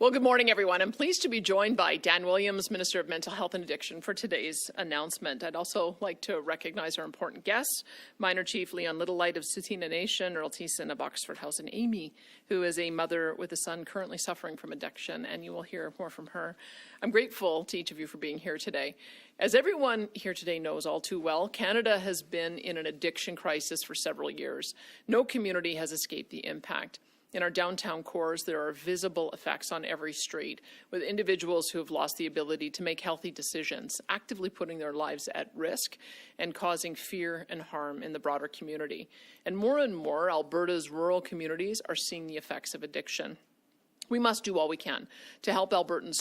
Well, good morning, everyone. I'm pleased to be joined by Dan Williams, Minister of Mental Health and Addiction, for today's announcement. I'd also like to recognize our important guests, Minor Chief Leon Littlelight of Tsuut'ina Nation, Earl Thiessen of Oxford House, and Amy, who is a mother with a son currently suffering from addiction, and you will hear more from her. I'm grateful to each of you for being here today. As everyone here today knows all too well, Canada has been in an addiction crisis for several years. No community has escaped the impact. In our downtown cores, there are visible effects on every street, with individuals who have lost the ability to make healthy decisions, actively putting their lives at risk and causing fear and harm in the broader community. And more, Alberta's rural communities are seeing the effects of addiction. We must do all we can to help Albertans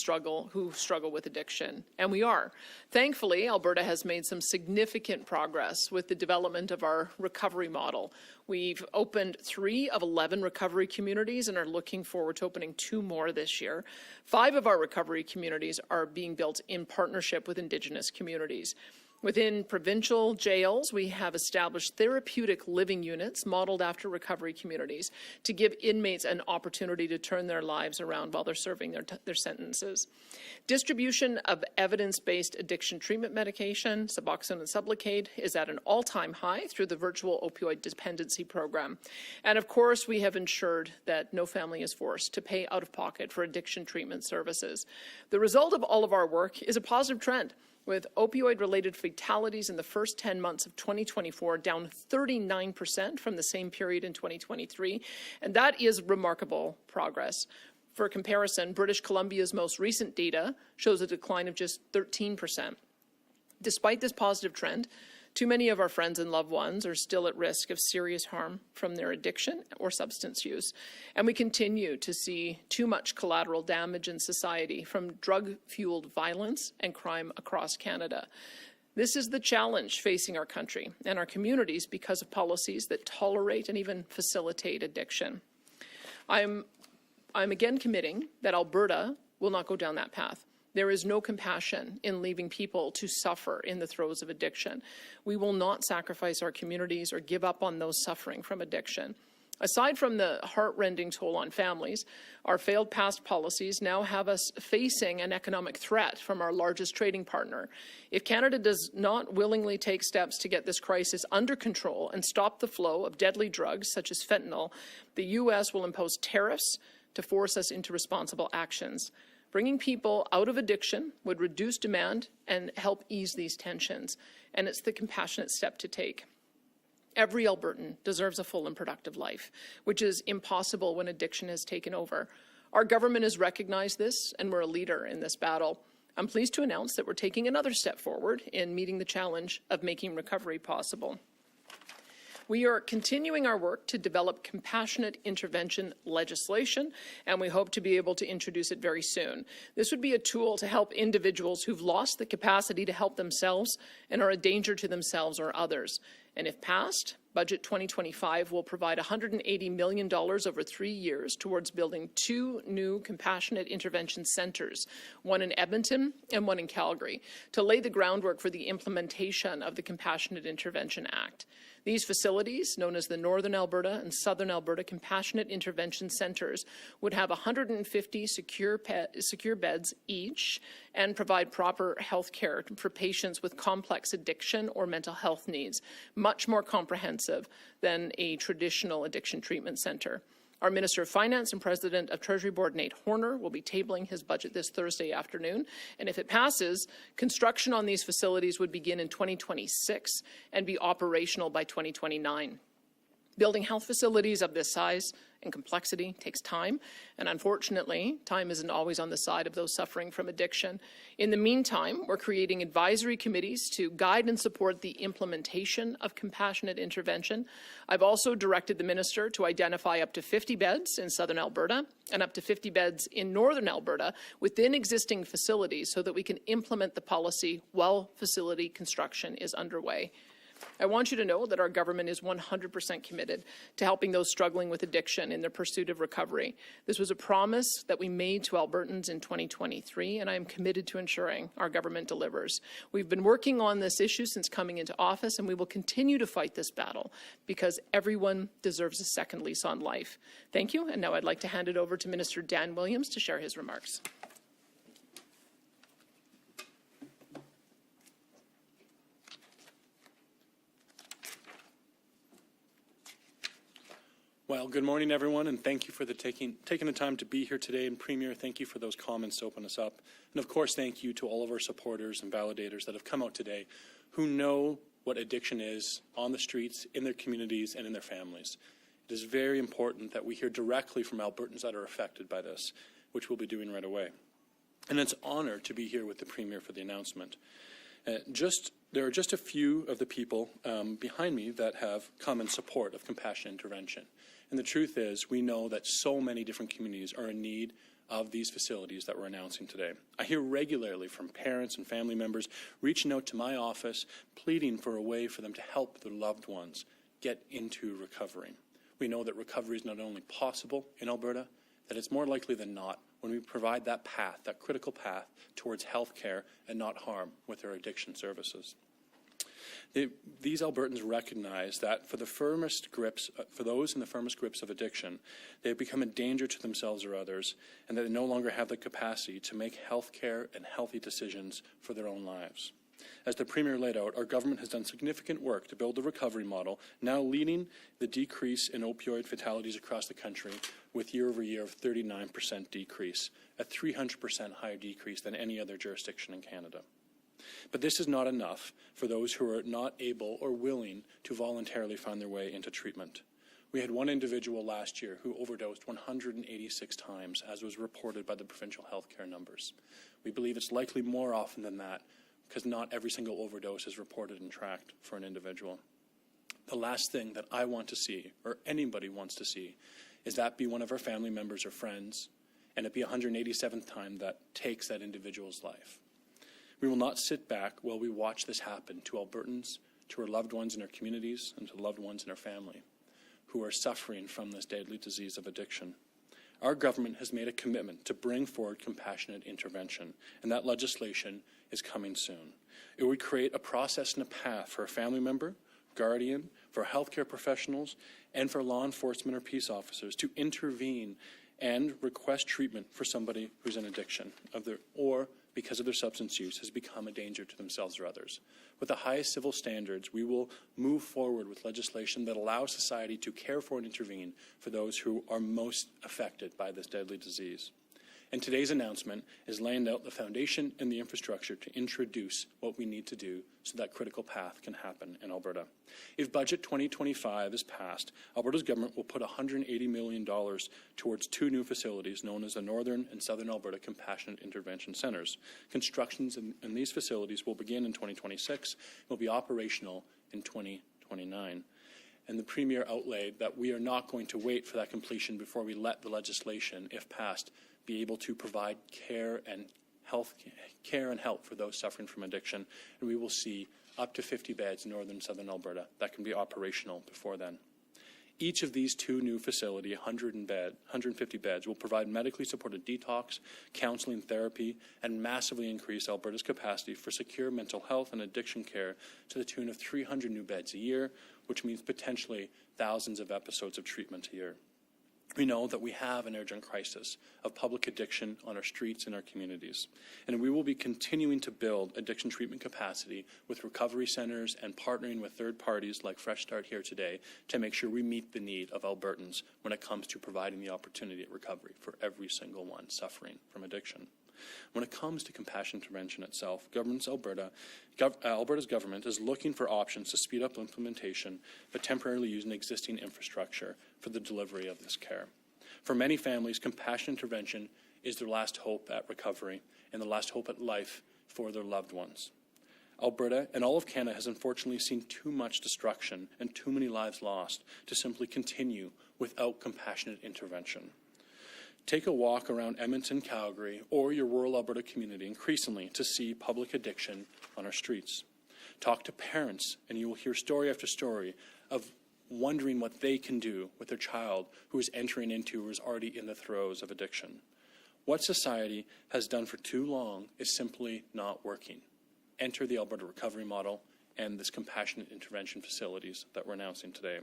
who struggle with addiction, and we are. Thankfully, Alberta has made some significant progress with the development of our recovery model. We've opened 3 of 11 recovery communities and are looking forward to opening 2 more this year. 5 of our recovery communities are being built in partnership with Indigenous communities. Within provincial jails, we have established therapeutic living units modeled after recovery communities to give inmates an opportunity to turn their lives around while they're serving their sentences. Distribution of evidence-based addiction treatment medication, Suboxone and Sublocade, is at an all-time high through the virtual opioid dependency program. And of course, we have ensured that no family is forced to pay out of pocket for addiction treatment services. The result of all of our work is a positive trend, with opioid-related fatalities in the first 10 months of 2024 down 39% from the same period in 2023, and that is remarkable progress. For comparison, British Columbia's most recent data shows a decline of just 13%. Despite this positive trend, too many of our friends and loved ones are still at risk of serious harm from their addiction or substance use. And we continue to see too much collateral damage in society from drug-fueled violence and crime across Canada. This is the challenge facing our country and our communities because of policies that tolerate and even facilitate addiction. I'm again committing that Alberta will not go down that path. There is no compassion in leaving people to suffer in the throes of addiction. We will not sacrifice our communities or give up on those suffering from addiction. Aside from the heart-rending toll on families, our failed past policies now have us facing an economic threat from our largest trading partner. If Canada does not willingly take steps to get this crisis under control and stop the flow of deadly drugs such as fentanyl, the U.S. will impose tariffs to force us into responsible actions. Bringing people out of addiction would reduce demand and help ease these tensions, and it's the compassionate step to take. Every Albertan deserves a full and productive life, which is impossible when addiction has taken over. Our government has recognized this, and we're a leader in this battle. I'm pleased to announce that we're taking another step forward in meeting the challenge of making recovery possible. We are continuing our work to develop compassionate intervention legislation, and we hope to be able to introduce it very soon. This would be a tool to help individuals who've lost the capacity to help themselves and are a danger to themselves or others. And if passed, Budget 2025 will provide $180 million over 3 years towards building 2 new compassionate intervention centres, one in Edmonton and one in Calgary, to lay the groundwork for the implementation of the Compassionate Intervention Act. These facilities, known as the Northern Alberta and Southern Alberta Compassionate Intervention Centres, would have 150 secure beds each and provide proper health care for patients with complex addiction or mental health needs, much more comprehensive than a traditional addiction treatment centre. Our Minister of Finance and President of Treasury Board, Nate Horner, will be tabling his budget this Thursday afternoon. And if it passes, construction on these facilities would begin in 2026 and be operational by 2029. Building health facilities of this size and complexity takes time, and unfortunately, time isn't always on the side of those suffering from addiction. In the meantime, we're creating advisory committees to guide and support the implementation of compassionate intervention. I've also directed the Minister to identify up to 50 beds in Southern Alberta and up to 50 beds in Northern Alberta within existing facilities so that we can implement the policy while facility construction is underway. I want you to know that our government is 100% committed to helping those struggling with addiction in their pursuit of recovery. This was a promise that we made to Albertans in 2023, and I am committed to ensuring our government delivers. We've been working on this issue since coming into office, and we will continue to fight this battle because everyone deserves a second lease on life. Thank you, and now I'd like to hand it over to Minister Dan Williams to share his remarks. Well, good morning, everyone, and thank you for taking the time to be here today. And Premier, thank you for those comments to open us up. And of course, thank you to all of our supporters and validators that have come out today who know what addiction is on the streets, in their communities, and in their families. It is very important that we hear directly from Albertans that are affected by this, which we'll be doing right away. And it's an honor to be here with the Premier for the announcement. There are just a few of the people behind me that have come in support of compassionate intervention. And the truth is, we know that so many different communities are in need of these facilities that we're announcing today. I hear regularly from parents and family members reaching out to my office, pleading for a way for them to help their loved ones get into recovery. We know that recovery is not only possible in Alberta, that it's more likely than not when we provide that path, that critical path towards health care and not harm with our addiction services. These Albertans recognize that for those in the firmest grips of addiction, they have become a danger to themselves or others, and that they no longer have the capacity to make health care and healthy decisions for their own lives. As the Premier laid out, our government has done significant work to build a recovery model, now leading the decrease in opioid fatalities across the country with year-over-year of 39% decrease, a 300% higher decrease than any other jurisdiction in Canada. But this is not enough for those who are not able or willing to voluntarily find their way into treatment. We had one individual last year who overdosed 186 times, as was reported by the provincial healthcare numbers. We believe it's likely more often than that, because not every single overdose is reported and tracked for an individual. The last thing that I want to see, or anybody wants to see, is that be one of our family members or friends, and it be 187th time that takes that individual's life. We will not sit back while we watch this happen to Albertans, to our loved ones in our communities, and to the loved ones in our family who are suffering from this deadly disease of addiction. Our government has made a commitment to bring forward compassionate intervention, and that legislation is coming soon. It would create a process and a path for a family member, guardian, for healthcare professionals, and for law enforcement or peace officers to intervene and request treatment for somebody who's in addiction or because of their substance use has become a danger to themselves or others. With the highest civil standards, we will move forward with legislation that allows society to care for and intervene for those who are most affected by this deadly disease. And today's announcement is laying out the foundation and the infrastructure to introduce what we need to do so that critical path can happen in Alberta. If Budget 2025 is passed, Alberta's government will put $180 million towards two new facilities known as the Northern and Southern Alberta Compassionate Intervention Centres. Constructions in these facilities will begin in 2026 and will be operational in 2029. And the Premier outlaid that we are not going to wait for that completion before we let the legislation, if passed, be able to provide care and help for those suffering from addiction. And we will see up to 50 beds in northern southern Alberta that can be operational before then. Each of these two new facilities, 150 beds, will provide medically supported detox, counseling, therapy, and massively increase Alberta's capacity for secure mental health and addiction care to the tune of 300 new beds a year, which means potentially thousands of episodes of treatment a year. We know that we have an urgent crisis of public addiction on our streets and our communities, and we will be continuing to build addiction treatment capacity with recovery centres and partnering with third parties like Fresh Start here today to make sure we meet the need of Albertans when it comes to providing the opportunity at recovery for every single one suffering from addiction. When it comes to compassion intervention itself, Alberta's government is looking for options to speed up implementation, but temporarily using existing infrastructure for the delivery of this care. For many families, compassion intervention is their last hope at recovery and the last hope at life for their loved ones. Alberta and all of Canada has unfortunately seen too much destruction and too many lives lost to simply continue without compassionate intervention. Take a walk around Edmonton, Calgary, or your rural Alberta community increasingly to see public addiction on our streets. Talk to parents, and you will hear story after story of wondering what they can do with their child who is entering into or is already in the throes of addiction. What society has done for too long is simply not working. Enter the Alberta recovery model and this compassionate intervention facilities that we're announcing today.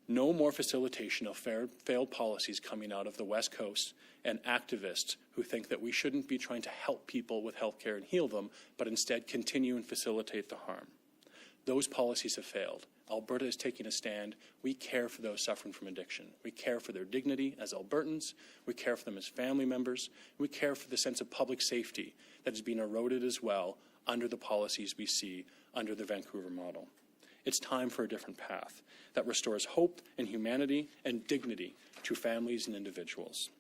No more facilitation of failed policies coming out of the West Coast and activists who think that we shouldn't be trying to help people with healthcare and heal them, but instead continue and facilitate the harm. Those policies have failed. Alberta is taking a stand. We care for those suffering from addiction. We care for their dignity as Albertans. We care for them as family members. We care for the sense of public safety that is being eroded as well under the policies we see under the Vancouver model. It's time for a different path that restores hope and humanity and dignity to families and individuals.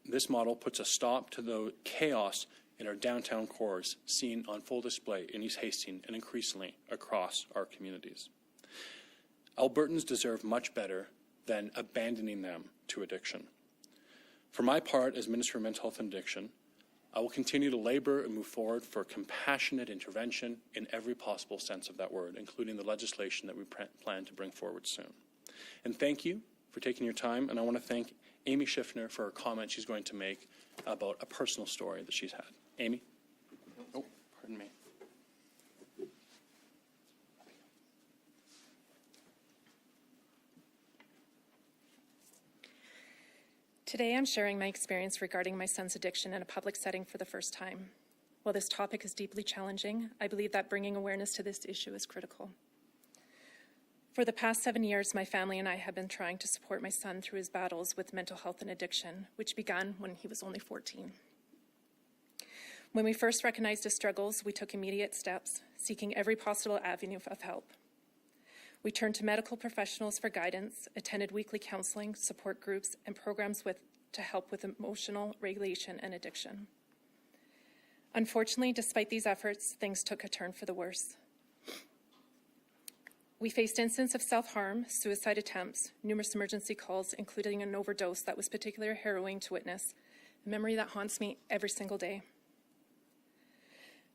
This model puts a stop to the chaos in our downtown cores seen on full display in East Hastings and increasingly across our communities. Albertans deserve much better than abandoning them to addiction. For my part as Minister of Mental Health and Addiction, I will continue to labor and move forward for compassionate intervention in every possible sense of that word, including the legislation that we plan to bring forward soon. And thank you for taking your time, and I want to thank Amy Schiffner for her comment she's going to make about a personal story that she's had. Amy? Oh, pardon me. Today I'm sharing my experience regarding my son's addiction in a public setting for the first time. While this topic is deeply challenging, I believe that bringing awareness to this issue is critical. For the past 7 years, my family and I have been trying to support my son through his battles with mental health and addiction, which began when he was only 14. When we first recognized his struggles, we took immediate steps, seeking every possible avenue of help. We turned to medical professionals for guidance, attended weekly counseling, support groups, and programs to help with emotional regulation and addiction. Unfortunately, despite these efforts, things took a turn for the worse. We faced incidents of self-harm, suicide attempts, numerous emergency calls, including an overdose that was particularly harrowing to witness, a memory that haunts me every single day.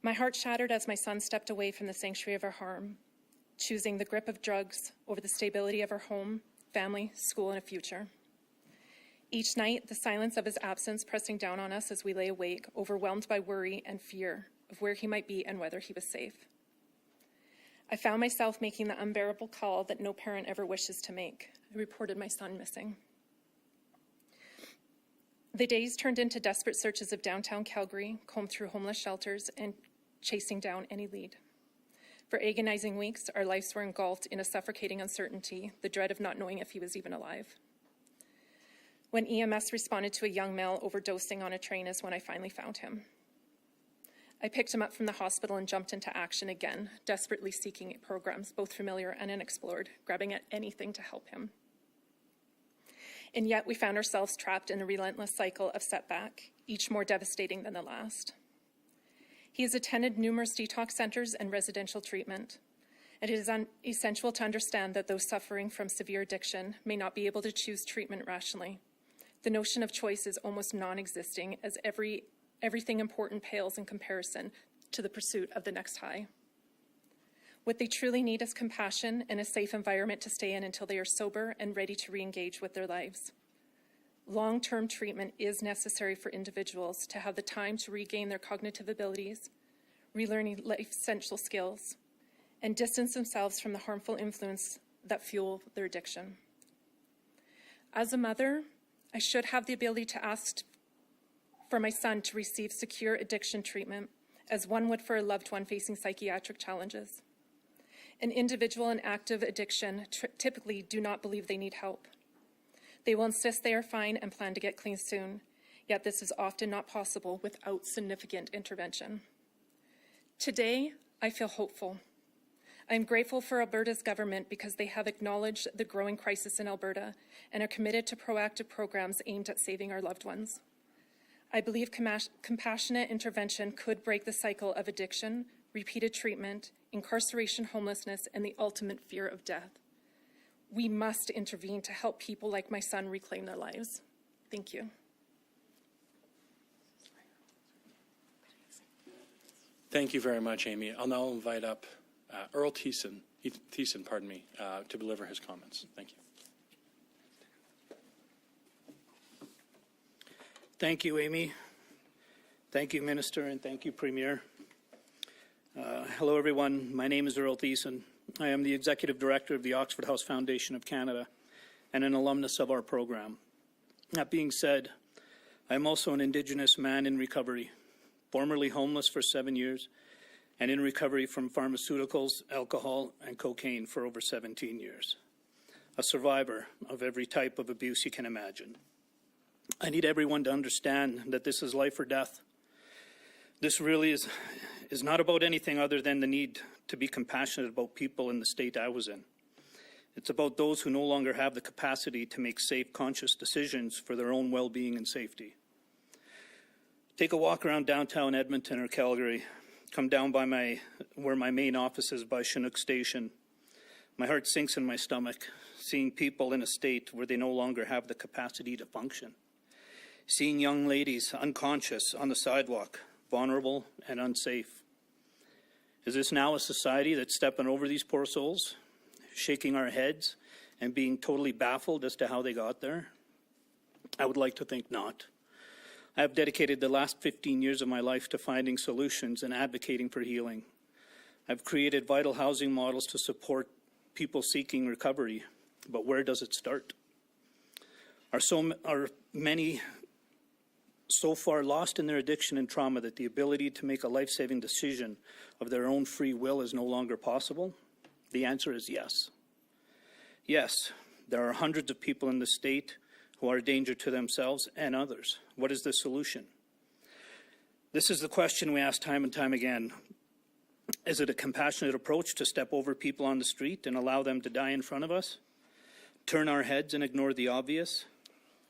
My heart shattered as my son stepped away from the sanctuary of our harm, choosing the grip of drugs over the stability of our home, family, school, and a future. Each night, the silence of his absence pressing down on us as we lay awake, overwhelmed by worry and fear of where he might be and whether he was safe. I found myself making the unbearable call that no parent ever wishes to make. I reported my son missing. The days turned into desperate searches of downtown Calgary, combed through homeless shelters, and chasing down any lead. For agonizing weeks, our lives were engulfed in a suffocating uncertainty, the dread of not knowing if he was even alive. When EMS responded to a young male overdosing on a train is when I finally found him. I picked him up from the hospital and jumped into action again, desperately seeking programs, both familiar and unexplored, grabbing at anything to help him. And yet we found ourselves trapped in a relentless cycle of setback, each more devastating than the last. He has attended numerous detox centers and residential treatment, and it is essential to understand that those suffering from severe addiction may not be able to choose treatment rationally. The notion of choice is almost non-existing, as everything important pales in comparison to the pursuit of the next high. What they truly need is compassion and a safe environment to stay in until they are sober and ready to re-engage with their lives. Long-term treatment is necessary for individuals to have the time to regain their cognitive abilities, relearning life essential skills, and distance themselves from the harmful influence that fuel their addiction. As a mother, I should have the ability to ask for my son to receive secure addiction treatment as one would for a loved one facing psychiatric challenges. An individual in active addiction typically do not believe they need help. They will insist they are fine and plan to get clean soon, yet this is often not possible without significant intervention. Today, I feel hopeful. I am grateful for Alberta's government because they have acknowledged the growing crisis in Alberta and are committed to proactive programs aimed at saving our loved ones. I believe compassionate intervention could break the cycle of addiction, repeated treatment, incarceration, homelessness, and the ultimate fear of death. We must intervene to help people like my son reclaim their lives. Thank you. Thank you very much, Amy. I'll now invite up Earl Thiessen, to deliver his comments. Thank you. Thank you, Amy. Thank you, Minister, and thank you, Premier. Hello, everyone. My name is Earl Thiessen. I am the Executive Director of the Oxford House Foundation of Canada and an alumnus of our program. That being said, I am also an Indigenous man in recovery, formerly homeless for 7 years, and in recovery from pharmaceuticals, alcohol, and cocaine for over 17 years. A survivor of every type of abuse you can imagine. I need everyone to understand that this is life or death. This really is not about anything other than the need to be compassionate about people in the state I was in. It's about those who no longer have the capacity to make safe, conscious decisions for their own well-being and safety. Take a walk around downtown Edmonton or Calgary. Come down by where my main office is by Chinook Station. My heart sinks in my stomach, seeing people in a state where they no longer have the capacity to function. Seeing young ladies unconscious on the sidewalk, vulnerable and unsafe. Is this now a society that's stepping over these poor souls, shaking our heads and being totally baffled as to how they got there? I would like to think not. I have dedicated the last 15 years of my life to finding solutions and advocating for healing. I've created vital housing models to support people seeking recovery, but where does it start? Are many so far lost in their addiction and trauma that the ability to make a life-saving decision of their own free will is no longer possible? The answer is yes. Yes, there are hundreds of people in the state who are a danger to themselves and others. What is the solution? This is the question we ask time and time again. Is it a compassionate approach to step over people on the street and allow them to die in front of us? Turn our heads and ignore the obvious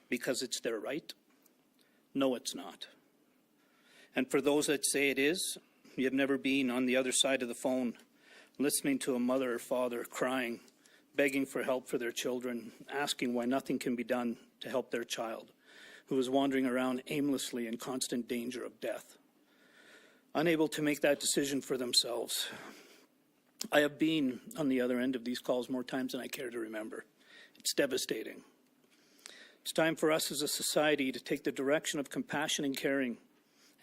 because it's their right? No, it's not. And for those that say it is, you have never been on the other side of the phone, listening to a mother or father crying, begging for help for their children, asking why nothing can be done to help their child, who is wandering around aimlessly in constant danger of death, unable to make that decision for themselves. I have been on the other end of these calls more times than I care to remember. It's devastating. It's time for us as a society to take the direction of compassion and caring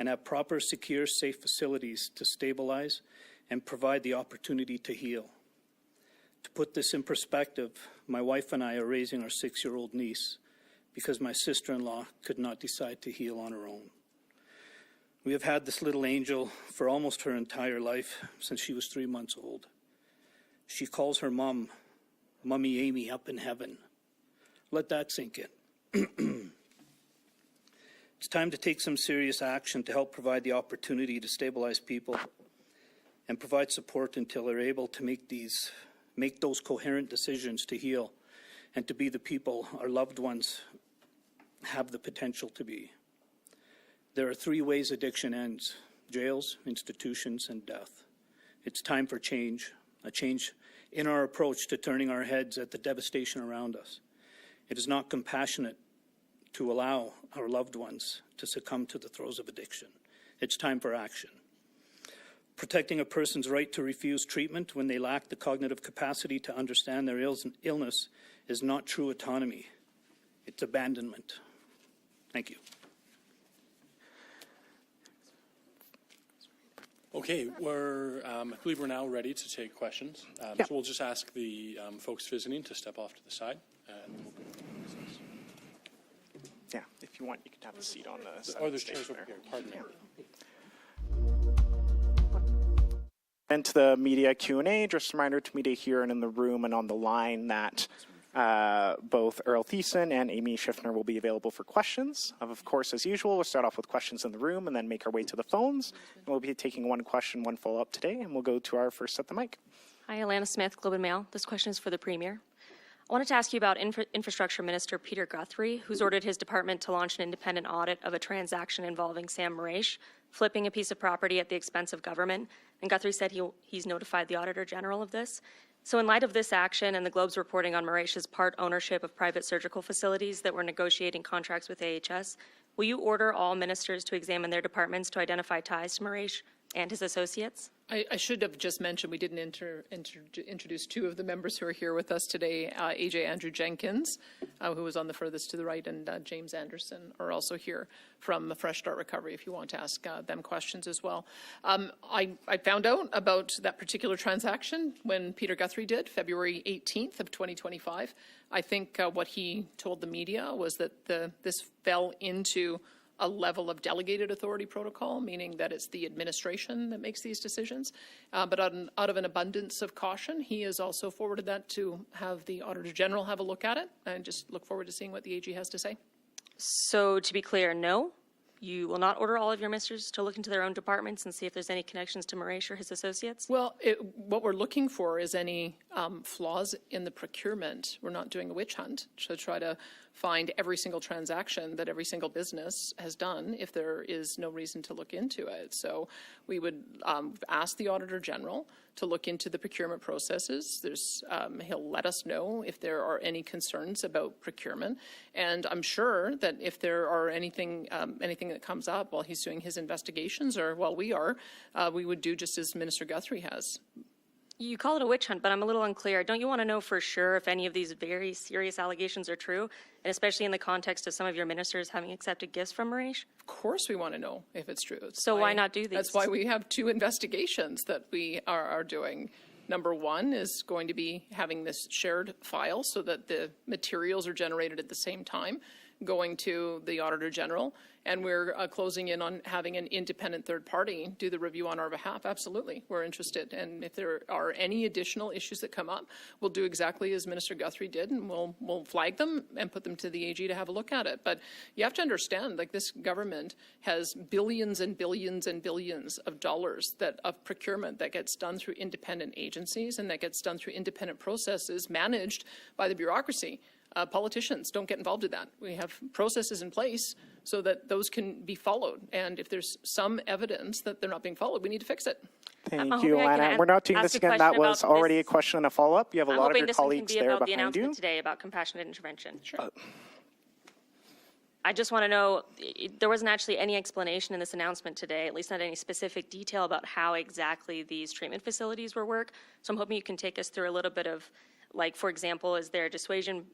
and have proper, secure, safe facilities to stabilize and provide the opportunity to heal. To put this in perspective, my wife and I are raising our 6-year-old niece because my sister-in-law could not decide to heal on her own. We have had this little angel for almost her entire life, since she was 3 months old. She calls her mom, Mummy Amy up in heaven. Let that sink in. It's time to take some serious action to help provide the opportunity to stabilize people and provide support until they're able to make those coherent decisions to heal and to be the people our loved ones have the potential to be. There are 3 ways addiction ends: jails, institutions, and death. It's time for change, a change in our approach to turning our heads at the devastation around us. It is not compassionate to allow our loved ones to succumb to the throes of addiction. It's time for action. Protecting a person's right to refuse treatment when they lack the cognitive capacity to understand their illness is not true autonomy. It's abandonment. Thank you. Okay, I believe we're now ready to take questions. So we'll just ask the folks visiting to step off to the side. And we'll go to the business. Yeah, if you want, you can have a seat on the side. Oh, there's chairs over here. Pardon me. And to the media Q&A, just a reminder to media here and in the room and on the line that both Earl Thiessen and Amy Schiffner will be available for questions. Of course, as usual, we'll start off with questions in the room and then make our way to the phones. And we'll be taking one question, one follow-up today, and we'll go to our first at the mic. Hi, Alana Smith, Globe and Mail. This question is for the Premier. I wanted to ask you about Infrastructure Minister Peter Guthrie, who's ordered his department to launch an independent audit of a transaction involving Sam Maraish, flipping a piece of property at the expense of government. And Guthrie said he's notified the Auditor General of this. So in light of this action and the Globe's reporting on Maraish's part ownership of private surgical facilities that were negotiating contracts with AHS, will you order all ministers to examine their departments to identify ties to Maraish and his associates? I should have just mentioned we didn't introduce two of the members who are here with us today. AJ Andrew Jenkins, who was on the furthest to the right, and James Anderson are also here from Fresh Start Recovery if you want to ask them questions as well. I found out about that particular transaction when Peter Guthrie did, February 18th of 2025. I think what he told the media was that this fell into a level of delegated authority protocol, meaning that it's the administration that makes these decisions. But out of an abundance of caution, he has also forwarded that to have the Auditor General have a look at it, and just look forward to seeing what the AG has to say. So to be clear, no, you will not order all of your ministers to look into their own departments and see if there's any connections to Maresh or his associates? Well, what we're looking for is any flaws in the procurement. We're not doing a witch hunt to try to find every single transaction that every single business has done if there is no reason to look into it. So we would ask the Auditor General to look into the procurement processes. He'll let us know if there are any concerns about procurement. And I'm sure that if there are anything that comes up while he's doing his investigations or while we are, we would do just as Minister Guthrie has. You call it a witch hunt, but I'm a little unclear. Don't you want to know for sure if any of these very serious allegations are true, and especially in the context of some of your ministers having accepted gifts from Maresh? Of course we want to know if it's true. So why not do these? That's why we have two investigations that we are doing. Number one is going to be having this shared file so that the materials are generated at the same time, going to the Auditor General, and we're closing in on having an independent third party do the review on our behalf. Absolutely, we're interested. And if there are any additional issues that come up, we'll do exactly as Minister Guthrie did, and we'll flag them and put them to the AG to have a look at it. But you have to understand, like, this government has billions and billions and billions of dollars of procurement that gets done through independent agencies and that gets done through independent processes managed by the bureaucracy. Politicians don't get involved in that. We have processes in place so that those can be followed. And if there's some evidence that they're not being followed, we need to fix it. Thank you, Alana. We're not doing this again. That was already a question and a follow-up. You have a lot of your colleagues there behind you. I'm hoping this can be about the announcement today about compassionate intervention. Sure. I just want to know, there wasn't actually any explanation in this announcement today, at least not any specific detail about how exactly these treatment facilities will work. So I'm hoping you can take us through a little bit of, like, for example, is there dissuasion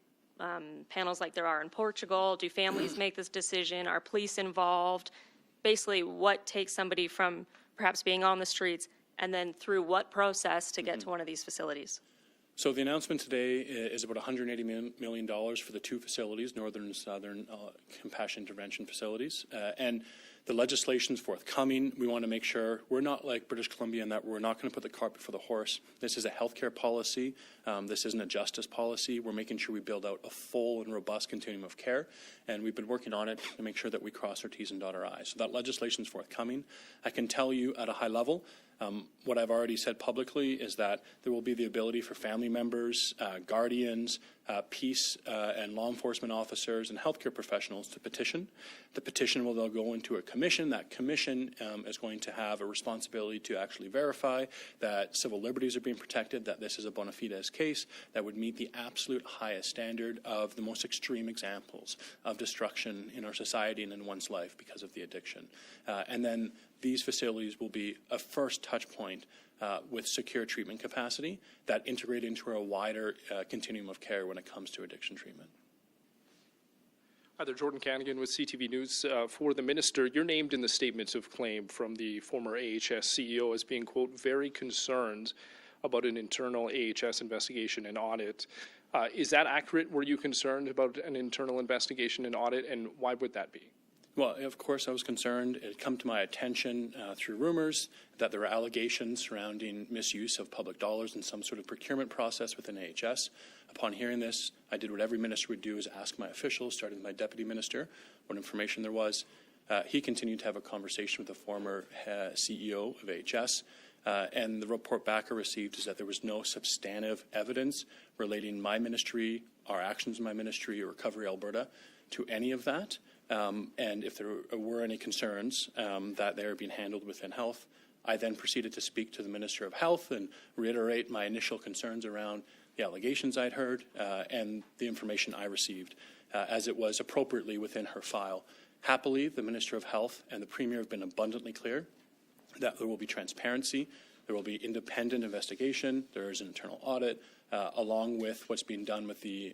panels like there are in Portugal? Do families make this decision? Are police involved? Basically, what takes somebody from perhaps being on the streets and then through what process to get to one of these facilities? So the announcement today is about $180 million for the two facilities, Northern and Southern Compassion Intervention facilities. And the legislation's forthcoming. We want to make sure we're not like British Columbia in that we're not going to put the cart before the horse. This is a healthcare policy. This isn't a justice policy. We're making sure we build out a full and robust continuum of care, and we've been working on it to make sure that we cross our T's and dot our I's. So that legislation's forthcoming. I can tell you at a high level, what I've already said publicly is that there will be the ability for family members, guardians, peace and law enforcement officers and healthcare professionals to petition. The petition will then go into a commission. That commission is going to have a responsibility to actually verify that civil liberties are being protected, that this is a bona fides case that would meet the absolute highest standard of the most extreme examples of destruction in our society and in one's life because of the addiction. And then these facilities will be a first touch point with secure treatment capacity that integrate into a wider continuum of care when it comes to addiction treatment. Hi there, Jordan Canagan with CTV News. For the minister, you're named in the statements of claim from the former AHS CEO as being, quote, very concerned about an internal AHS investigation and audit. Is that accurate? Were you concerned about an internal investigation and audit, and why would that be? Well, of course, I was concerned. It had come to my attention through rumors that there were allegations surrounding misuse of public dollars in some sort of procurement process within AHS. Upon hearing this, I did what every minister would do, is ask my officials, starting with my deputy minister, what information there was. He continued to have a conversation with the former CEO of AHS, and the report back I received is that there was no substantive evidence relating my ministry, our actions in my ministry, or Recovery Alberta, to any of that. And if there were any concerns that they were being handled within health, I then proceeded to speak to the Minister of Health and reiterate my initial concerns around the allegations I'd heard and the information I received as it was appropriately within her file. Happily, the Minister of Health and the Premier have been abundantly clear that there will be transparency, there will be independent investigation, there is an internal audit, along with what's being done with the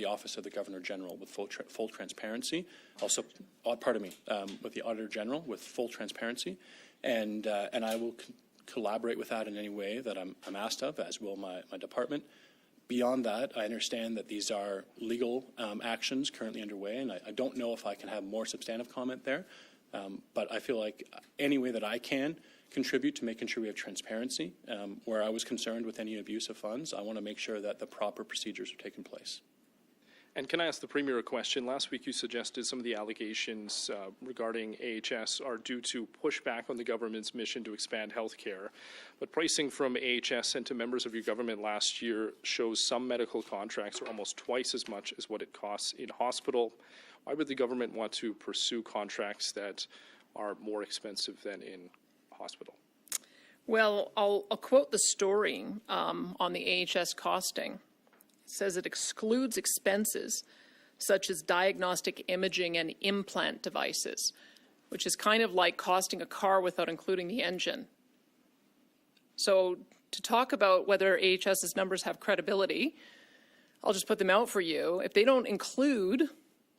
Office of the Governor General with full transparency. Also, with the Auditor General with full transparency, and I will collaborate with that in any way that I'm asked of, as will my department. Beyond that, I understand that these are legal actions currently underway, and I don't know if I can have more substantive comment there, but I feel like any way that I can contribute to making sure we have transparency. Where I was concerned with any abuse of funds, I want to make sure that the proper procedures are taking place. And can I ask the Premier a question? Last week you suggested some of the allegations regarding AHS are due to pushback on the government's mission to expand health care. But pricing from AHS sent to members of your government last year shows some medical contracts are almost twice as much as what it costs in hospital. Why would the government want to pursue contracts that are more expensive than in hospital? Well, I'll quote the story on the AHS costing. It says it excludes expenses such as diagnostic imaging and implant devices, which is kind of like costing a car without including the engine. So to talk about whether AHS's numbers have credibility, I'll just put them out for you. If they don't include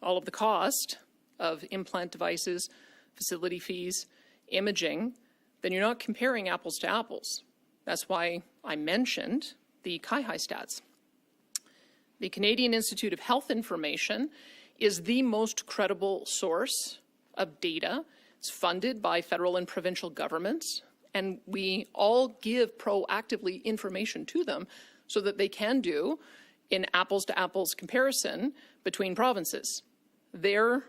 all of the cost of implant devices, facility fees, imaging, then you're not comparing apples to apples. That's why I mentioned the CIHI stats. The Canadian Institute of Health Information is the most credible source of data. It's funded by federal and provincial governments, and we all give proactively information to them so that they can do an apples-to-apples comparison between provinces. Their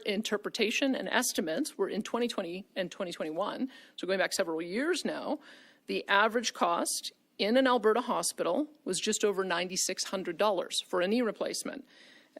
interpretation and estimates were in 2020 and 2021, so going back several years now, the average cost in an Alberta hospital was just over $9,600 for a knee replacement.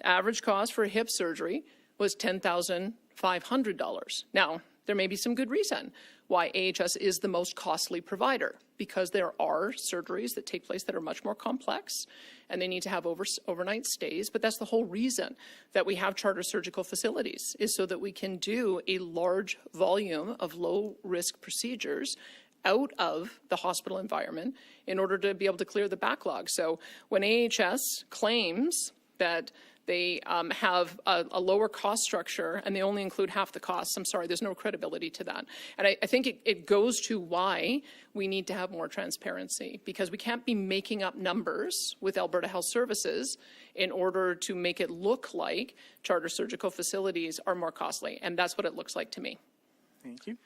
Average cost for a hip surgery was $10,500. Now, there may be some good reason why AHS is the most costly provider, because there are surgeries that take place that are much more complex and they need to have overnight stays. But that's the whole reason that we have charter surgical facilities, is so that we can do a large volume of low-risk procedures out of the hospital environment in order to be able to clear the backlog. So when AHS claims that they have a lower cost structure and they only include half the costs, I'm sorry, there's no credibility to that. And I think it goes to why we need to have more transparency, because we can't be making up numbers with Alberta Health Services in order to make it look like charter surgical facilities are more costly. And that's what it looks like to me. Thank you.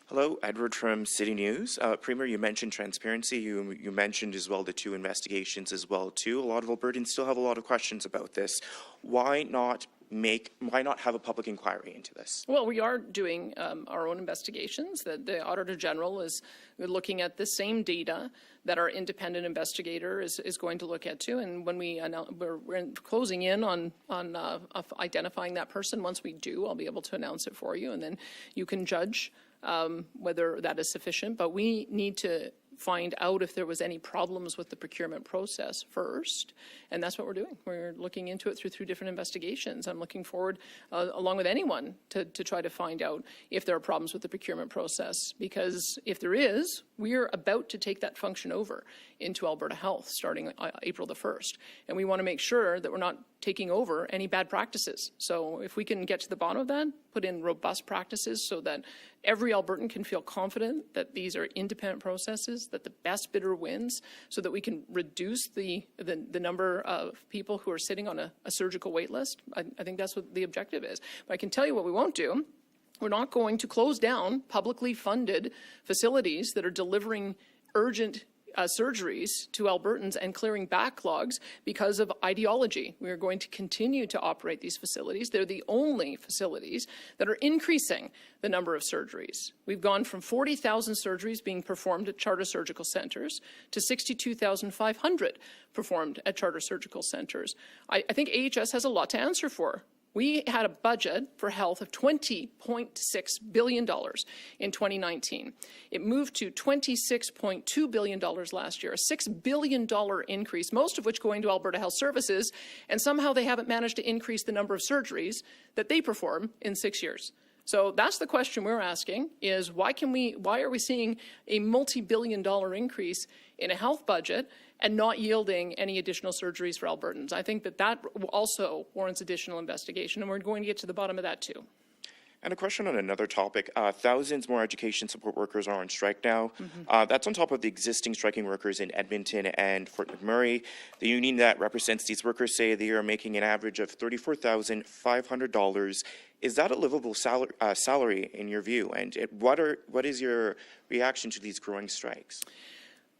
Hello, Edward from City News. Premier, you mentioned transparency. You mentioned as well the 2 investigations as well too. A lot of Albertans still have a lot of questions about this. Why not have a public inquiry into this? Well, we are doing our own investigations. The Auditor General is looking at the same data that our independent investigator is going to look at too. And when we're closing in on identifying that person. Once we do, I'll be able to announce it for you, and then you can judge whether that is sufficient. But we need to find out if there was any problems with the procurement process first, and that's what we're doing. We're looking into it through different investigations. I'm looking forward, along with anyone, to try to find out if there are problems with the procurement process, because if there is, we're about to take that function over into Alberta Health starting April the 1st, and we want to make sure that we're not taking over any bad practices. So if we can get to the bottom of that, put in robust practices so that every Albertan can feel confident that these are independent processes, that the best bidder wins, so that we can reduce the number of people who are sitting on a surgical wait list. I think that's what the objective is. But I can tell you what we won't do. We're not going to close down publicly funded facilities that are delivering urgent surgeries to Albertans and clearing backlogs because of ideology. We are going to continue to operate these facilities. They're the only facilities that are increasing the number of surgeries. We've gone from 40,000 surgeries being performed at charter surgical centres to 62,500 performed at charter surgical centres. I think AHS has a lot to answer for. We had a budget for health of $20.6 billion in 2019. It moved to $26.2 billion last year, a $6 billion increase, most of which going to Alberta Health Services, and somehow they haven't managed to increase the number of surgeries that they perform in 6 years. So that's the question we're asking, is why are we seeing a multi-billion-dollar increase in a health budget and not yielding any additional surgeries for Albertans? I think that also warrants additional investigation, and we're going to get to the bottom of that too. And a question on another topic. Thousands more education support workers are on strike now. That's on top of the existing striking workers in Edmonton and Fort McMurray. The union that represents these workers say they are making an average of $34,500. Is that a livable salary in your view? And what is your reaction to these growing strikes?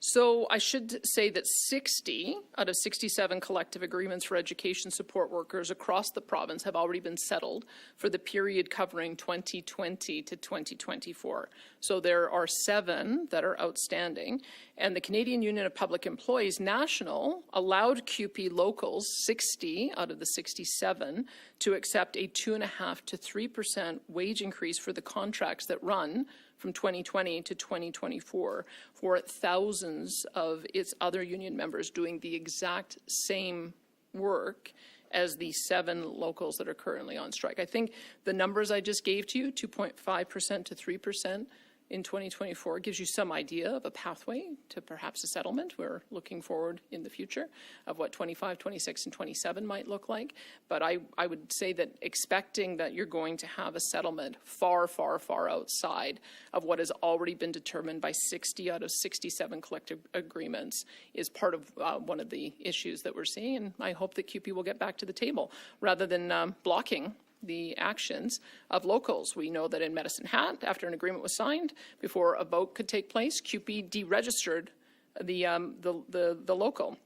So I should say that 60 out of 67 collective agreements for education support workers across the province have already been settled for the period covering 2020 to 2024. So there are 7 that are outstanding, and the Canadian Union of Public Employees National allowed CUPE locals, 60 out of the 67, to accept a 2.5% to 3% wage increase for the contracts that run from 2020 to 2024 for thousands of its other union members doing the exact same work as the 7 locals that are currently on strike. I think the numbers I just gave to you, 2.5% to 3% in 2024, gives you some idea of a pathway to perhaps a settlement. We're looking forward in the future of what 25, 26, and 27 might look like. But I would say that expecting that you're going to have a settlement far, far, far outside of what has already been determined by 60 out of 67 collective agreements is part of one of the issues that we're seeing. And I hope that CUPE will get back to the table rather than blocking the actions of locals. We know that in Medicine Hat, after an agreement was signed, before a vote could take place, CUPE deregistered the local.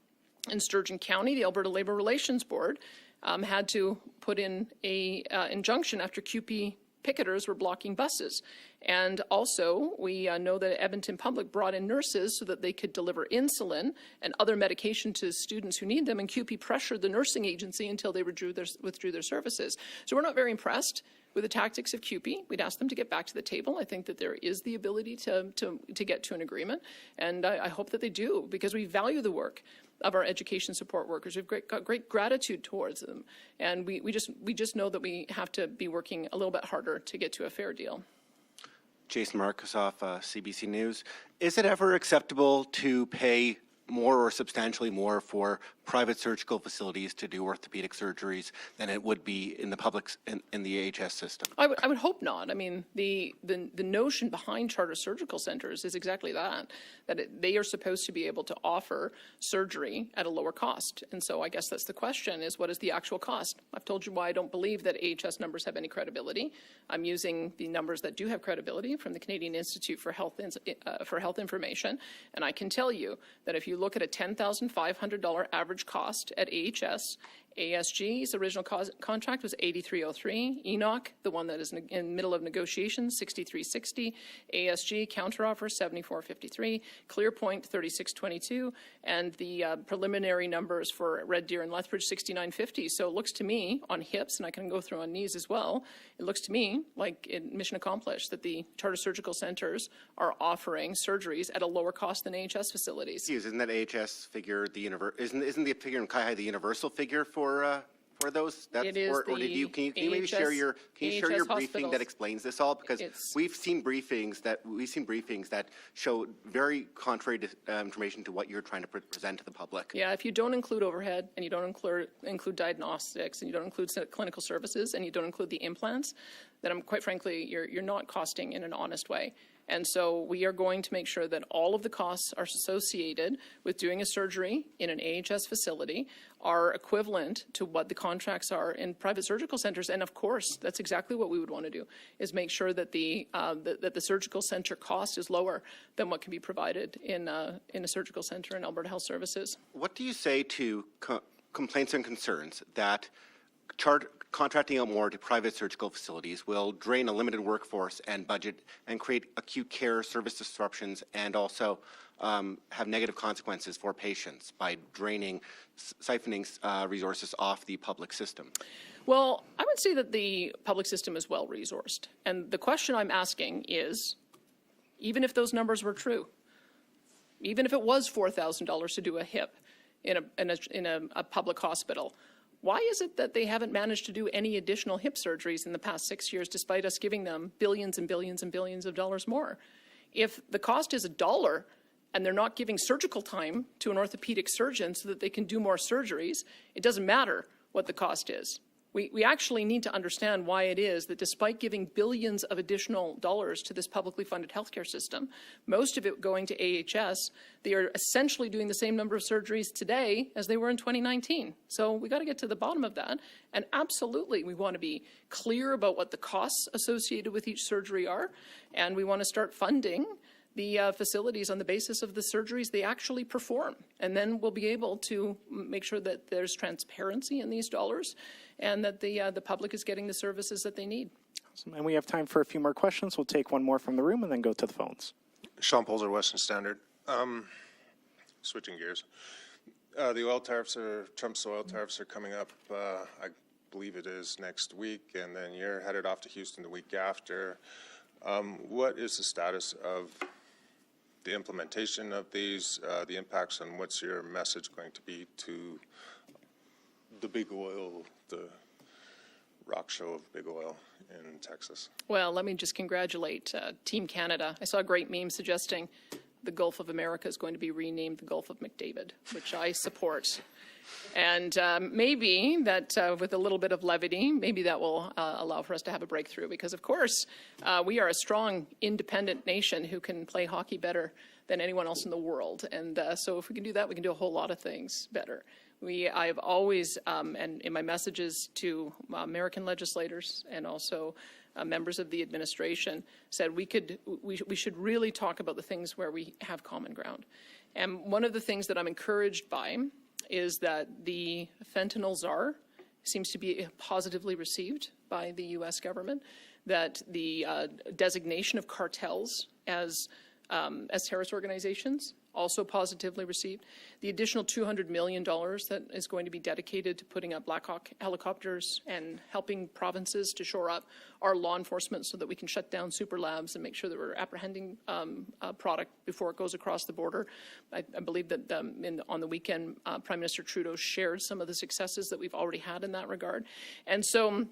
In Sturgeon County, the Alberta Labour Relations Board had to put in a injunction after CUPE picketers were blocking buses. And also, we know that Edmonton Public brought in nurses so that they could deliver insulin and other medication to students who need them, and CUPE pressured the nursing agency until they withdrew their services. So we're not very impressed with the tactics of CUPE. We'd ask them to get back to the table. I think that there is the ability to get to an agreement, and I hope that they do, because we value the work of our education support workers. We've got great gratitude towards them, and we just know that we have to be working a little bit harder to get to a fair deal. Jason Markusoff, CBC News. Is it ever acceptable to pay more or substantially more for private surgical facilities to do orthopedic surgeries than it would be in the public in the AHS system? I would hope not. I mean, the notion behind charter surgical centers is exactly that they are supposed to be able to offer surgery at a lower cost. And so I guess that's the question, is what is the actual cost? I've told you why I don't believe that AHS numbers have any credibility. I'm using the numbers that do have credibility from the Canadian Institute for Health Information, and I can tell you that if you look at a $10,500 average cost at AHS, ASG's original contract was $83.03. Enoch, the one that is in the middle of negotiations, $63.60. ASG counteroffer $74.53. ClearPoint $36.22, and the preliminary numbers for Red Deer and Lethbridge $69.50. So it looks to me on hips, and I can go through on knees as well. It looks to me like mission accomplished that the charter surgical centers are offering surgeries at a lower cost than AHS facilities. Isn't that AHS figure isn't the figure in CIHI the universal figure for those? It is or can you maybe share your briefing hospitals. that explains this all? Because we've seen briefings that show very contrary to, information to what you're trying to present to the public. Yeah, if you don't include overhead, and you don't include diagnostics, and you don't include clinical services, and you don't include the implants, then quite frankly, you're not costing in an honest way. And so we are going to make sure that all of the costs are associated with doing a surgery in an AHS facility are equivalent to what the contracts are in private surgical centers. And of course, that's exactly what we would want to do, is make sure that the surgical center cost is lower than what can be provided in a surgical center in Alberta Health Services. What do you say to complaints and concerns that contracting out more to private surgical facilities will drain a limited workforce and budget and create acute care service disruptions, and also have negative consequences for patients by siphoning resources off the public system? Well, I would say that the public system is well resourced. And the question I'm asking is, even if those numbers were true, even if it was $4,000 to do a hip in a public hospital, Why is it that they haven't managed to do any additional hip surgeries in the past 6 years, despite us giving them billions and billions and billions of dollars more? If the cost is $1 and they're not giving surgical time to an orthopedic surgeon so that they can do more surgeries, it doesn't matter what the cost is. We actually need to understand why it is that despite giving billions of additional dollars to this publicly funded healthcare system, most of it going to AHS, they are essentially doing the same number of surgeries today as they were in 2019. So we got to get to the bottom of that. And absolutely, we want to be clear about what the costs associated with each surgery are. And we want to start funding the facilities on the basis of the surgeries they actually perform. And then we'll be able to make sure that there's transparency in these dollars and that the public is getting the services that they need. Awesome. And we have time for a few more questions. We'll take one more from the room and then go to the phones. Sean Polzer, Western Standard. Switching gears. The oil tariffs Trump's oil tariffs are coming up, I believe it is next week, and then you're headed off to Houston the week after. What is the status of the implementation of these, the impacts, and what's your message going to be to the big oil, the rock show of big oil in Texas? Well, let me just congratulate Team Canada. I saw a great meme suggesting the Gulf of America is going to be renamed the Gulf of McDavid, which I support. And maybe that with a little bit of levity, maybe that will allow for us to have a breakthrough because, of course, we are a strong, independent nation who can play hockey better than anyone else in the world. And so if we can do that, we can do a whole lot of things better. I have always, and in my messages to American legislators and also members of the administration, said we should really talk about the things where we have common ground. And one of the things that I'm encouraged by is that the fentanyl czar seems to be positively received by the U.S. government, that the designation of cartels as terrorist organizations also positively received. The additional $200 million that is going to be dedicated to putting up Black Hawk helicopters and helping provinces to shore up our law enforcement so that we can shut down super labs and make sure that we're apprehending product before it goes across the border. I believe that on the weekend, Prime Minister Trudeau shared some of the successes that we've already had in that regard. And so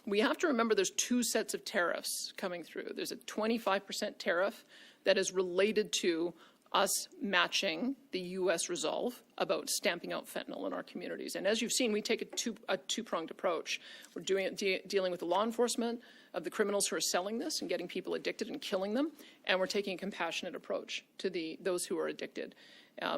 we have to remember there's two sets of tariffs coming through. There's a 25% tariff that is related to us matching the U.S. resolve about stamping out fentanyl in our communities. And as you've seen, we take a two-pronged approach. We're dealing with the law enforcement of the criminals who are selling this and getting people addicted and killing them, and we're taking a compassionate approach to those who are addicted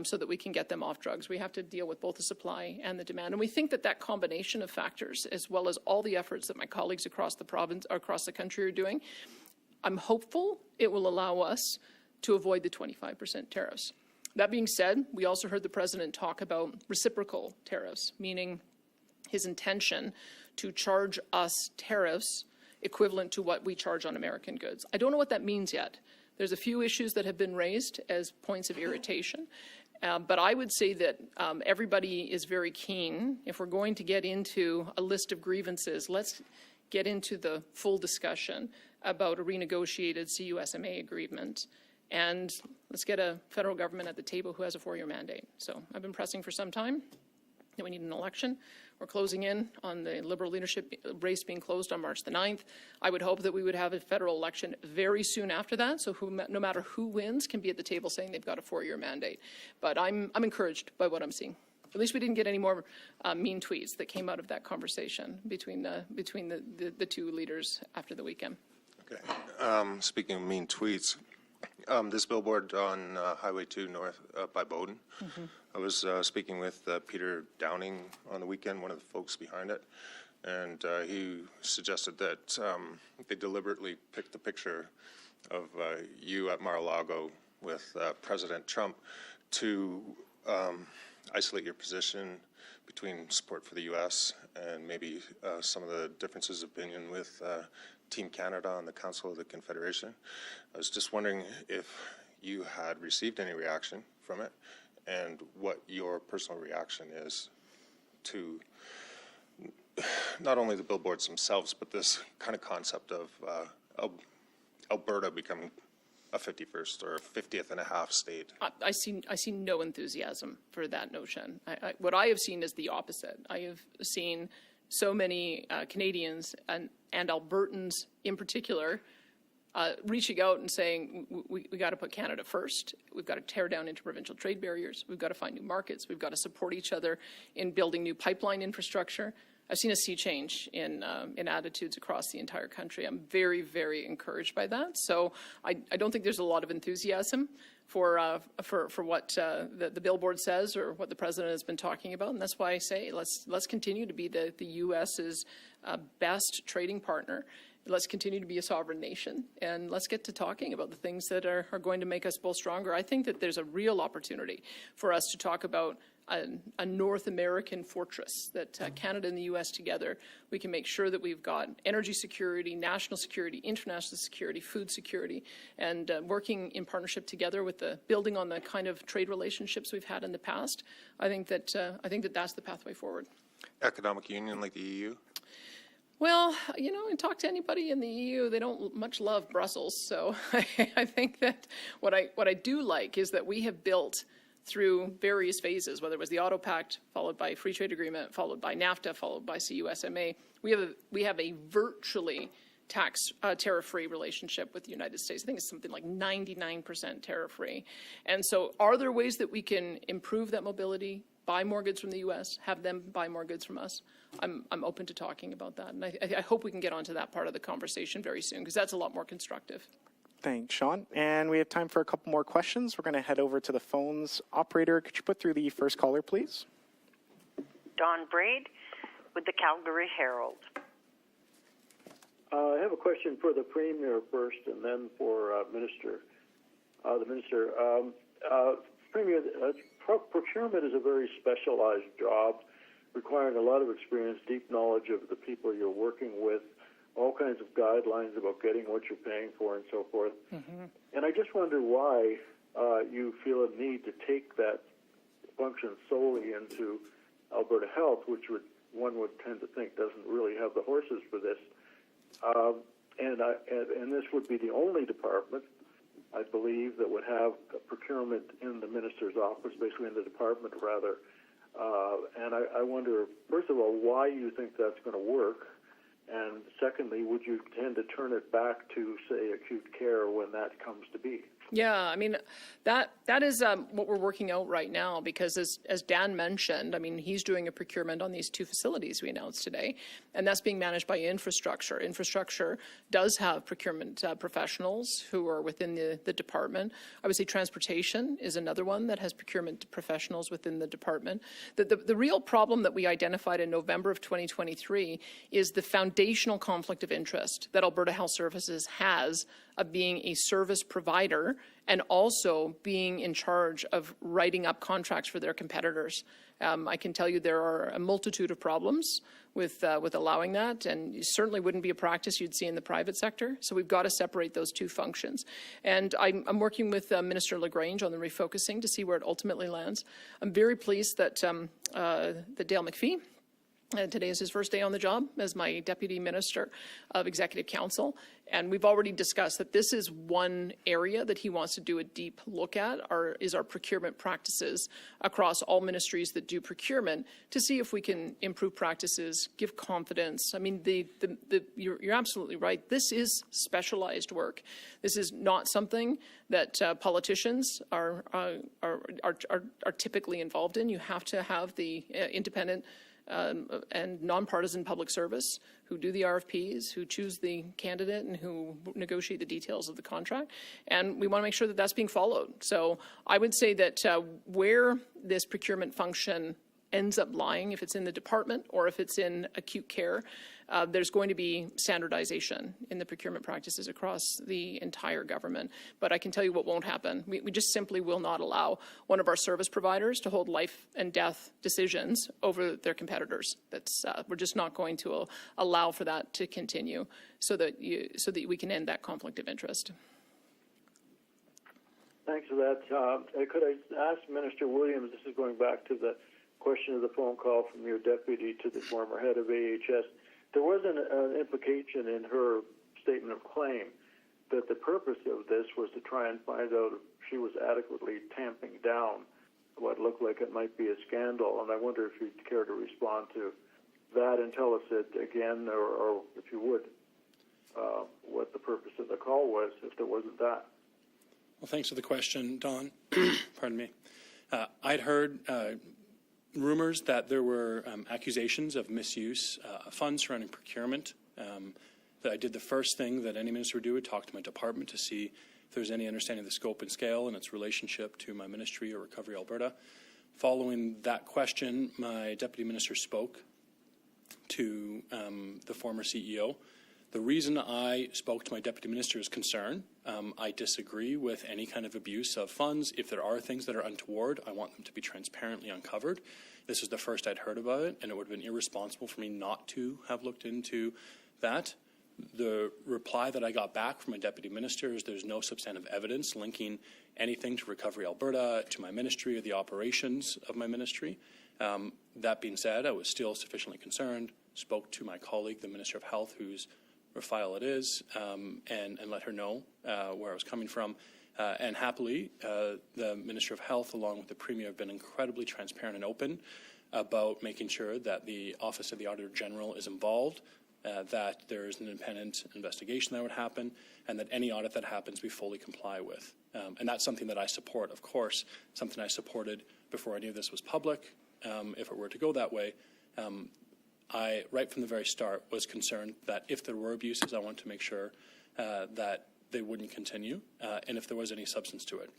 so that we can get them off drugs. We have to deal with both the supply and the demand. And we think that combination of factors, as well as all the efforts that my colleagues across the province, across the country are doing, I'm hopeful it will allow us to avoid the 25% tariffs. That being said, we also heard the president talk about reciprocal tariffs, meaning his intention to charge us tariffs equivalent to what we charge on American goods. I don't know what that means yet. There's a few issues that have been raised as points of irritation, but I would say that everybody is very keen. If we're going to get into a list of grievances, let's get into the full discussion about a renegotiated CUSMA agreement. And let's get a federal government at the table who has a 4-year mandate. So I've been pressing for some time that we need an election. We're closing in on the Liberal leadership race being closed on March the 9th. I would hope that we would have a federal election very soon after that, so no matter who wins can be at the table saying they've got a 4-year mandate. But I'm encouraged by what I'm seeing. At least we didn't get any more mean tweets that came out of that conversation between the two leaders after the weekend. Okay. Speaking of mean tweets, this billboard on Highway 2 north by Bowden. Mm-hmm. I was speaking with Peter Downing on the weekend, one of the folks behind it, and he suggested that they deliberately picked the picture of you at Mar-a-Lago with President Trump to isolate your position between support for the U.S. and maybe some of the differences of opinion with Team Canada on the Council of the Confederation. I was just wondering if you had received any reaction from it and what your personal reaction is to not only the billboards themselves, but this kind of concept of Alberta becoming a 51st or 50th and a half state? I see no enthusiasm for that notion. What I have seen is the opposite. I have seen so many Canadians and Albertans in particular reaching out and saying, we got to put Canada first. We've got to tear down interprovincial trade barriers. We've got to find new markets. We've got to support each other in building new pipeline infrastructure. I've seen a sea change in attitudes across the entire country. I'm very, very encouraged by that. So I don't think there's a lot of enthusiasm for what the billboard says or what the president has been talking about, and that's why I say let's continue to be the U.S.'s best trading partner. Let's continue to be a sovereign nation, and let's get to talking about the things that are going to make us both stronger. I think that there's a real opportunity for us to talk about a North American fortress, that Canada and the U.S. together, we can make sure that we've got energy security, national security, international security, food security, and working in partnership together with building on the kind of trade relationships we've had in the past. I think that that's the pathway forward. Economic union like the EU? Well, and talk to anybody in the EU, they don't much love Brussels. So I think that what I do like is that we have built through various phases, whether it was the Auto Pact, followed by Free Trade Agreement, followed by NAFTA, followed by CUSMA. We have a virtually tariff-free relationship with the United States. I think it's something like 99% tariff-free. And so are there ways that we can improve that mobility, buy more goods from the U.S., have them buy more goods from us? I'm open to talking about that. And I hope we can get onto that part of the conversation very soon, because that's a lot more constructive. Thanks, Sean. And we have time for a couple more questions. We're going to head over to the phones. Operator, could you put through the first caller, please? Don Braid with the Calgary Herald. I have a question for the Premier first, and then for the Minister. Premier, procurement is a very specialized job, requiring a lot of experience, deep knowledge of the people you're working with, all kinds of guidelines about getting what you're paying for and so forth. Mm-hmm. And I just wonder why you feel a need to take that function solely into Alberta Health, which one would tend to think doesn't really have the horses for this. And this would be the only department, I believe, that would have procurement in the minister's office, basically in the department, rather. And I wonder, first of all, why you think that's going to work. And secondly, would you tend to turn it back to, say, acute care when that comes to be? Yeah, I mean, that is what we're working out right now, because as Dan mentioned, I mean, he's doing a procurement on these two facilities we announced today, and that's being managed by infrastructure. Infrastructure does have procurement professionals who are within the department. I would say transportation is another one that has procurement professionals within the department. The real problem that we identified in November of 2023 is the foundational conflict of interest that Alberta Health Services has of being a service provider and also being in charge of writing up contracts for their competitors. I can tell you there are a multitude of problems with allowing that, and it certainly wouldn't be a practice you'd see in the private sector. So we've got to separate those two functions. And I'm working with Minister LaGrange on the refocusing to see where it ultimately lands. I'm very pleased that Dale McPhee, today is his first day on the job as my Deputy Minister of Executive Council. And we've already discussed that this is one area that he wants to do a deep look at, is our procurement practices across all ministries that do procurement, to see if we can improve practices, give confidence. I mean, you're absolutely right. This is specialized work. This is not something that politicians are typically involved in. You have to have the independent and nonpartisan public service who do the RFPs, who choose the candidate, and who negotiate the details of the contract. And we want to make sure that that's being followed. So I would say that where this procurement function ends up lying, if it's in the department or if it's in acute care, there's going to be standardization in the procurement practices across the entire government. But I can tell you what won't happen. We just simply will not allow one of our service providers to hold life and death decisions over their competitors. We're just not going to allow for that to continue, so that we can end that conflict of interest. Thanks for that. Could I ask Minister Williams, this is going back to the question of the phone call from your deputy to the former head of AHS. There was an implication in her statement of claim that the purpose of this was to try and find out if she was adequately tamping down what looked like it might be a scandal. And I wonder if you'd care to respond to that and tell us it again, or if you would, what the purpose of the call was, if there wasn't that. Well, thanks for the question, Don. Pardon me. I'd heard rumors that there were accusations of misuse of funds surrounding procurement. That I did the first thing that any minister would do, would talk to my department to see if there's any understanding of the scope and scale and its relationship to my ministry or Recovery Alberta. Following that question, my deputy minister spoke to the former CEO. The reason I spoke to my deputy minister is concern. I disagree with any kind of abuse of funds. If there are things that are untoward, I want them to be transparently uncovered. This is the first I'd heard about it, and it would have been irresponsible for me not to have looked into that. The reply that I got back from my deputy minister is there's no substantive evidence linking anything to Recovery Alberta, to my ministry, or the operations of my ministry. That being said, I was still sufficiently concerned, spoke to my colleague, the Minister of Health, whose file it is, and let her know where I was coming from. And happily, the Minister of Health, along with the Premier, have been incredibly transparent and open about making sure that the Office of the Auditor General is involved, that there is an independent investigation that would happen, and that any audit that happens we fully comply with. And that's something that I support, of course, something I supported before any of this was public. If it were to go that way, I, right from the very start, was concerned that if there were abuses, I wanted to make sure that they wouldn't continue, and if there was any substance to it.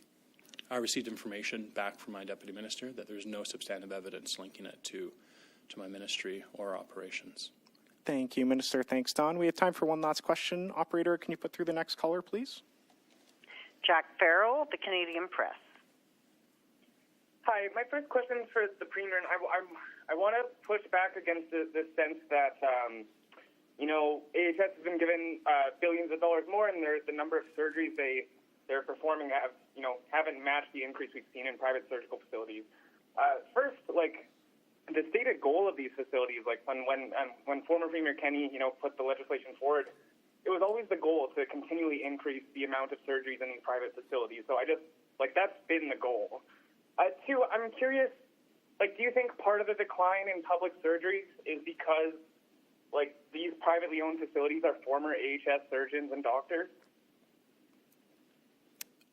I received information back from my deputy minister that there's no substantive evidence linking it to my ministry or operations. Thank you, Minister. Thanks, Don. We have time for one last question. Operator, can you put through the next caller, please? Jack Farrell, the Canadian Press. Hi, my first question is for the Premier, and I want to push back against the sense that, AHS has been given billions of dollars more, and the number of surgeries they're performing haven't matched the increase we've seen in private surgical facilities. First, the stated goal of these facilities, when former Premier Kenney, put the legislation forward, it was always the goal to continually increase the amount of surgeries in these private facilities. So that's been the goal. Two, I'm curious, do you think part of the decline in public surgeries is because, these privately owned facilities are former AHS surgeons and doctors?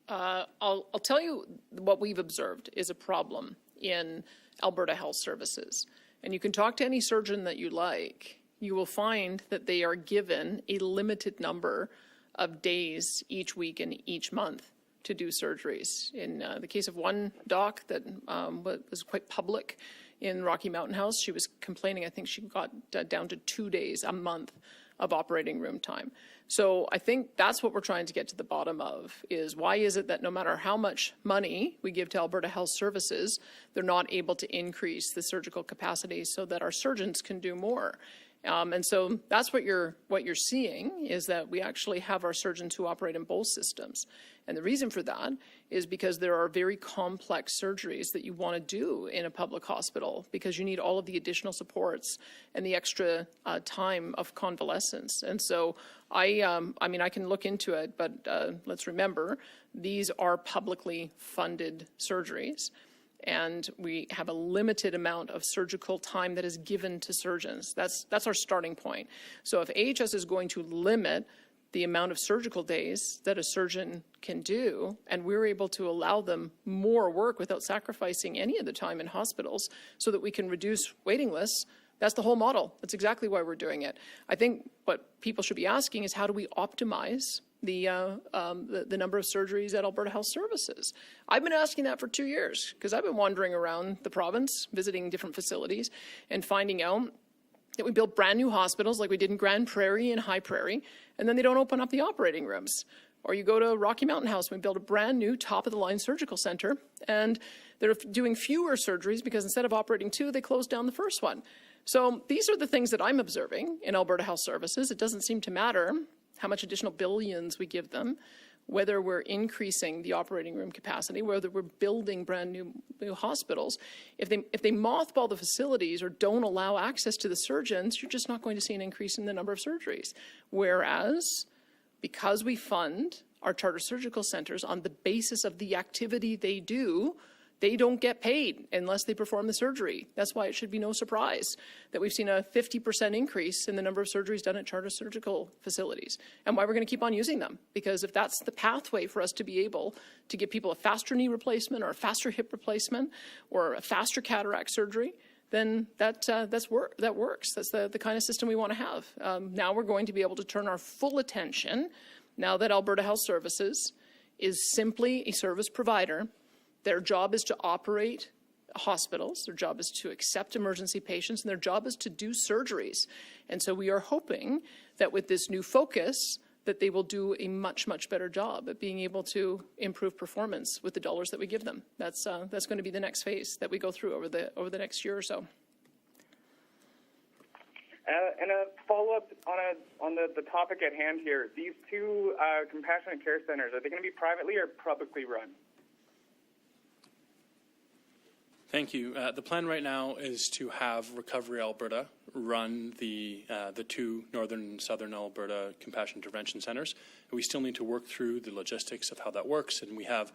I'll tell you what we've observed is a problem in Alberta Health Services. And you can talk to any surgeon that you like. You will find that they are given a limited number of days each week and each month to do surgeries. In the case of one doc that was quite public in Rocky Mountain House, she was complaining, I think she got down to 2 days a month of operating room time. So I think that's what we're trying to get to the bottom of, is why is it that no matter how much money we give to Alberta Health Services, they're not able to increase the surgical capacity so that our surgeons can do more. And so that's what you're seeing, is that we actually have our surgeons who operate in both systems. And the reason for that is because there are very complex surgeries that you want to do in a public hospital, because you need all of the additional supports and the extra time of convalescence. And so I can look into it, but let's remember, these are publicly funded surgeries. And we have a limited amount of surgical time that is given to surgeons. That's our starting point. So if AHS is going to limit the amount of surgical days that a surgeon can do, and we're able to allow them more work without sacrificing any of the time in hospitals so that we can reduce waiting lists, that's the whole model. That's exactly why we're doing it. I think what people should be asking is, how do we optimize the number of surgeries at Alberta Health Services? I've been asking that for 2 years, because I've been wandering around the province, visiting different facilities, and finding out that we build brand new hospitals like we did in Grand Prairie and High Prairie, and then they don't open up the operating rooms. Or you go to Rocky Mountain House, and we build a brand new top-of-the-line surgical center, and they're doing fewer surgeries because instead of operating 2, they closed down the first one. So these are the things that I'm observing in Alberta Health Services. It doesn't seem to matter how much additional billions we give them, whether we're increasing the operating room capacity, whether we're building brand new hospitals. If they mothball the facilities or don't allow access to the surgeons, you're just not going to see an increase in the number of surgeries. Whereas because we fund our charter surgical centers on the basis of the activity they do, they don't get paid unless they perform the surgery. That's why it should be no surprise that we've seen a 50% increase in the number of surgeries done at charter surgical facilities, and why we're going to keep on using them. Because if that's the pathway for us to be able to give people a faster knee replacement or a faster hip replacement or a faster cataract surgery, then that works. That's the kind of system we want to have. Now we're going to be able to turn our full attention, now that Alberta Health Services is simply a service provider. Their job is to operate hospitals, their job is to accept emergency patients, and their job is to do surgeries. And so we are hoping that with this new focus, that they will do a much, much better job at being able to improve performance with the dollars that we give them. That's going to be the next phase that we go through over the next year or so. And a follow-up on the topic at hand here. These two compassionate care centers, are they going to be privately or publicly run? Thank you. The plan right now is to have Recovery Alberta run the two northern and southern Alberta compassion intervention centers. And we still need to work through the logistics of how that works, and we have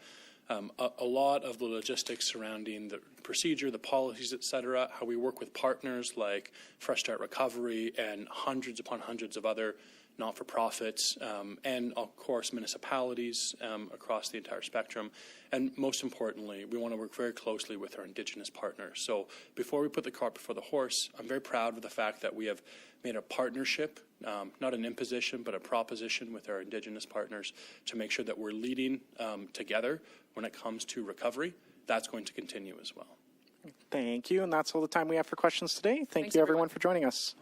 a lot of the logistics surrounding the procedure, the policies, et cetera, how we work with partners like Fresh Start Recovery and hundreds upon hundreds of other not-for-profits, and of course municipalities across the entire spectrum. And most importantly, we want to work very closely with our Indigenous partners. So before we put the cart before the horse, I'm very proud of the fact that we have made a partnership, not an imposition, but a proposition with our Indigenous partners to make sure that we're leading together when it comes to recovery. That's going to continue as well. Thank you, and that's all the time we have for questions today. Thank you, everyone, for joining us.